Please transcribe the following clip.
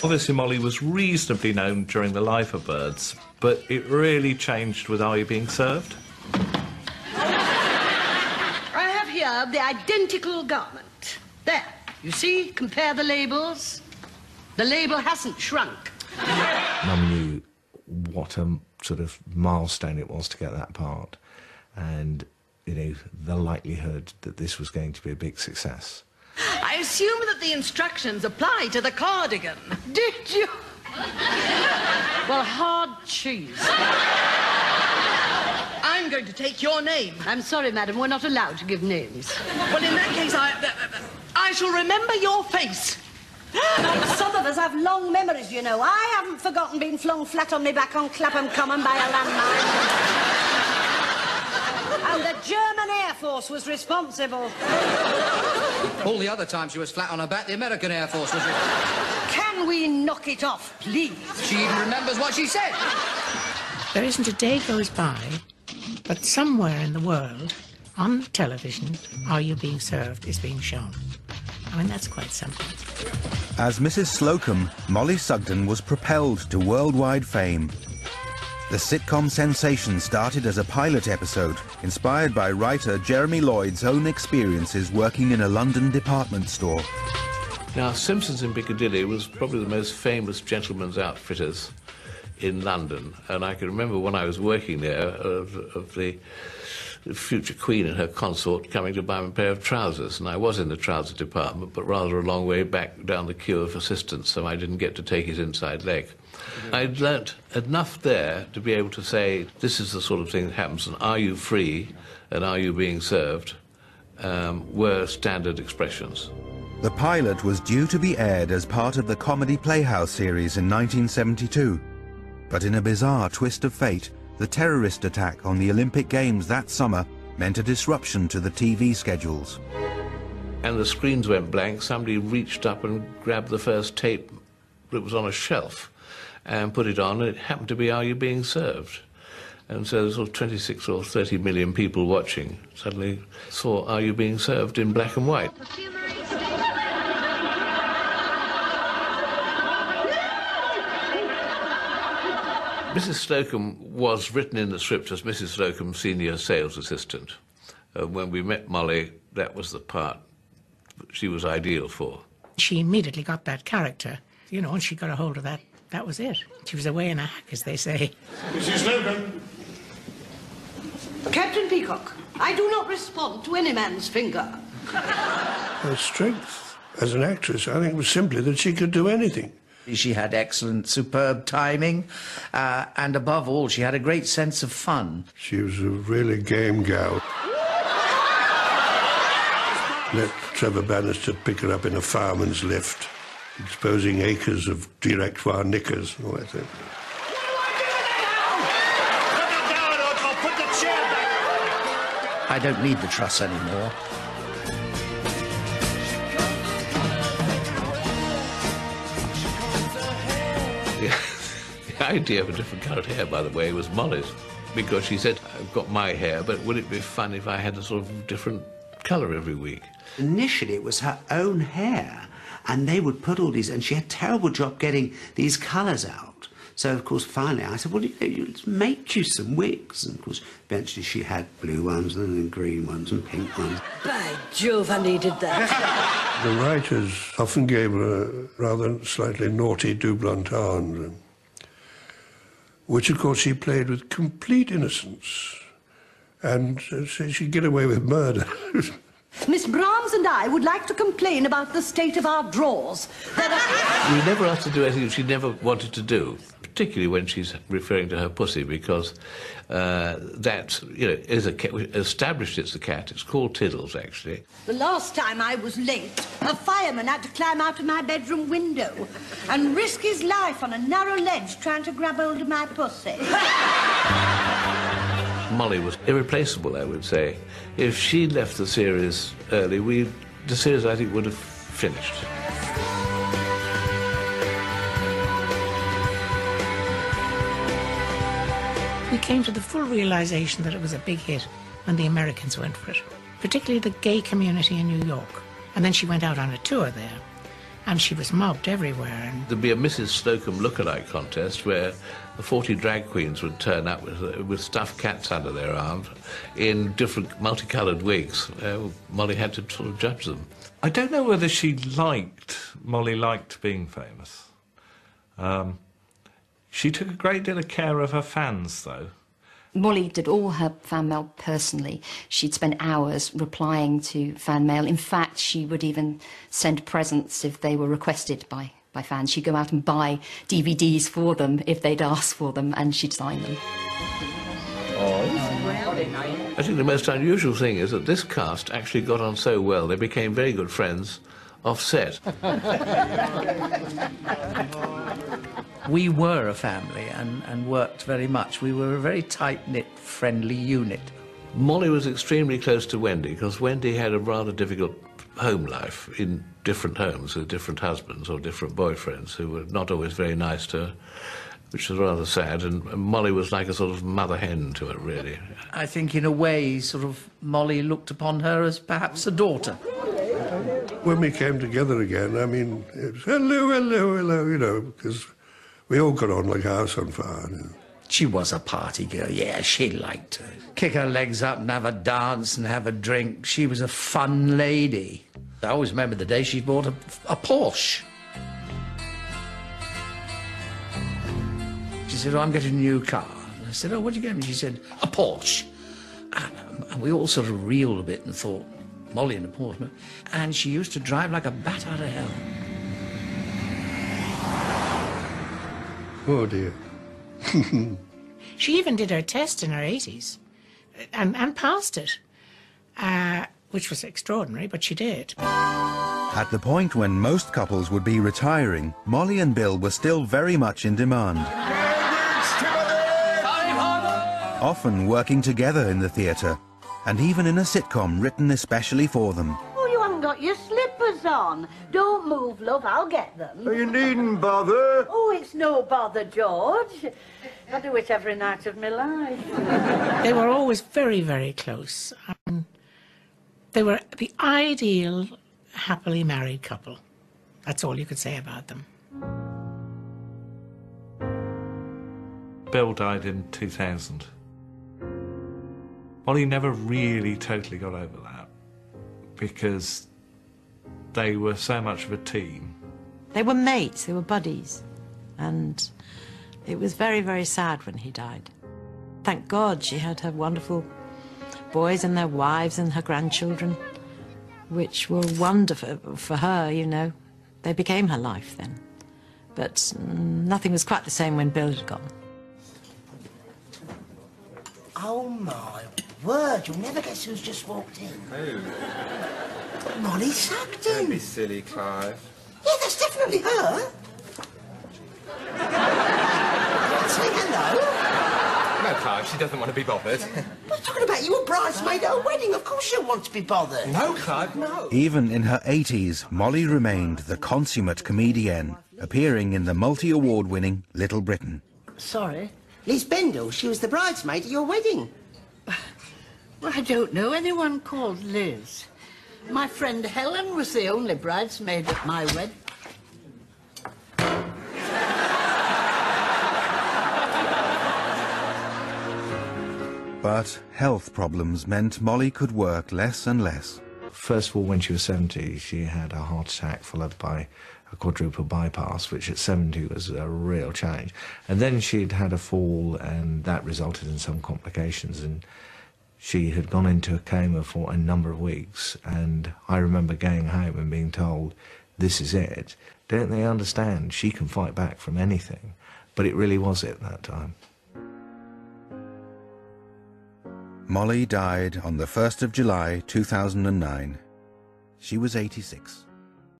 Obviously, Mollie was reasonably known during the life of Birds, but it really changed with Are You Being Served? I have here the identical garment. There, you see? Compare the labels. The label hasn't shrunk. Mum knew what a sort of milestone it was to get that part, and, you know, the likelihood that this was going to be a big success. I assume that the instructions apply to the cardigan. Did you? Well, hard cheese. I'm going to take your name. I'm sorry, madam, we're not allowed to give names. Well, in that case, I shall remember your face. Some of us have long memories, you know. I haven't forgotten being flung flat on me back on Clapham Common by a landmine. And the German Air Force was responsible. All the other times she was flat on her back, the American Air Force was responsible. Can we knock it off, please? She even remembers what she said. There isn't a day goes by, but somewhere in the world, on television, Are You Being Served is being shown. I mean, that's quite something. As Mrs. Slocum, Mollie Sugden was propelled to worldwide fame. The sitcom sensation started as a pilot episode, inspired by writer Jeremy Lloyd's own experiences working in a London department store. Now, Simpsons in Piccadilly was probably the most famous gentlemen's outfitters in London, and I can remember when I was working there of the future Queen and her consort coming to buy me a pair of trousers, and I was in the trouser department, but rather a long way back down the queue of assistants, so I didn't get to take his inside leg. I'd learnt enough there to be able to say, this is the sort of thing that happens, and Are You Free and Are You Being Served were standard expressions. The pilot was due to be aired as part of the Comedy Playhouse series in 1972, but in a bizarre twist of fate, the terrorist attack on the Olympic Games that summer meant a disruption to the TV schedules. And the screens went blank. Somebody reached up and grabbed the first tape that was on a shelf and put it on, and it happened to be Are You Being Served? And so there's sort of 26 or 30 million people watching suddenly saw Are You Being Served in black and white. Mrs. Slocum was written in the script as Mrs. Slocum, senior sales assistant. When we met Mollie, that was the part she was ideal for. She immediately got that character, you know, and she got a hold of that. That was it. She was away in a hack, as they say. Mrs. Slocum. Captain Peacock, I do not respond to any man's finger. Her strength as an actress, I think, was simply that she could do anything. She had excellent, superb timing, and above all, she had a great sense of fun. She was a really game gal. Let Trevor Bannister pick her up in a fireman's lift, exposing acres of Directoire knickers and all that thing. I don't need the truss anymore. The idea of a different coloured hair, by the way, was Mollie's, because she said, I've got my hair, but would it be fun if I had a sort of different colour every week? Initially, it was her own hair, and they would put all these, and she had a terrible job getting these colours out. So, of course, finally I said, well, let's make you some wigs. And, of course, eventually she had blue ones and then green ones and pink ones. By Jove, I needed that. The writers often gave her a rather slightly naughty double entendre, which, of course, she played with complete innocence. And so she'd get away with murder. Miss Brahms and I would like to complain about the state of our drawers. We never asked her to do anything she never wanted to do, particularly when she's referring to her pussy, because that, you know, is a cat. We established it's a cat. It's called Tiddles, actually. The last time I was late, a fireman had to climb out of my bedroom window and risk his life on a narrow ledge trying to grab hold of my pussy. Mollie was irreplaceable, I would say. If she left the series early, the series, I think, would have finished. We came to the full realisation that it was a big hit when the Americans went for it, particularly the gay community in New York. And then she went out on a tour there, And she was mobbed everywhere. And there'd be a Mrs. Slocum lookalike contest where the 40 drag queens would turn up with stuffed cats under their arms in different multicoloured wigs. Mollie had to sort of judge them. I don't know whether Mollie liked being famous. She took a great deal of care of her fans, though. Mollie did all her fan mail personally. She'd spend hours replying to fan mail. In fact, she would even send presents if they were requested by fans. She'd go out and buy DVDs for them if they'd ask for them, and she'd sign them. I think the most unusual thing is that this cast actually got on so well, they became very good friends off set. We were a family and worked very much. We were a very tight-knit, friendly unit. Mollie was extremely close to Wendy because Wendy had a rather difficult home life in different homes with different husbands or different boyfriends who were not always very nice to her, which was rather sad, and Mollie was like a sort of mother hen to her, really. I think, in a way, sort of, Mollie looked upon her as perhaps a daughter. When we came together again, I mean, it was hello, hello, hello, you know, because we all got on like a house on fire. You know. She was a party girl, yeah, she liked to kick her legs up and have a dance and have a drink. She was a fun lady. I always remember the day she bought a Porsche. She said, oh, I'm getting a new car. And I said, oh, what'd you get me? She said, a Porsche. And we all sort of reeled a bit and thought, Mollie in a Porsche. And she used to drive like a bat out of hell. Oh, dear. she even did her test in her 80s and passed it, which was extraordinary, but she did. At the point when most couples would be retiring, Mollie and Bill were still very much in demand. Often working together in the theatre, and even in a sitcom written especially for them. Oh, you haven't got your slippers on. Don't move, love, I'll get them. Oh, you needn't bother. Oh, it's no bother, George. I do it every night of my life. They were always very, very close. They were the ideal happily married couple. That's all you could say about them. Bill died in 2000. Mollie never really totally got over that because they were so much of a team. They were mates, they were buddies, and it was very, very sad when he died. Thank God she had her wonderful boys and their wives and her grandchildren, which were wonderful for her, you know. They became her life then. But nothing was quite the same when Bill had gone. Oh, my word, you'll never guess who's just walked in. Who? Mollie Sugden. Don't be silly, Clive. Yeah, that's definitely her. Say hello. No, Clive, she doesn't want to be bothered. We're talking about you, a bridesmaid at a wedding. Of course she'll want to be bothered. No, Clive, no. Even in her 80s, Mollie remained the consummate comedienne, appearing in the multi-award-winning Little Britain. Sorry. Liz Bendel, she was the bridesmaid at your wedding. Well, I don't know anyone called Liz. My friend Helen was the only bridesmaid at my wedding. But health problems meant Mollie could work less and less. First of all, when she was 70, she had a heart attack followed by a quadruple bypass, which at 70 was a real challenge. And then she'd had a fall, and that resulted in some complications, and she had gone into a coma for a number of weeks. And I remember going home and being told, this is it. Don't they understand? She can fight back from anything. But it really was it that time. Mollie died on the 1st of July 2009. She was 86.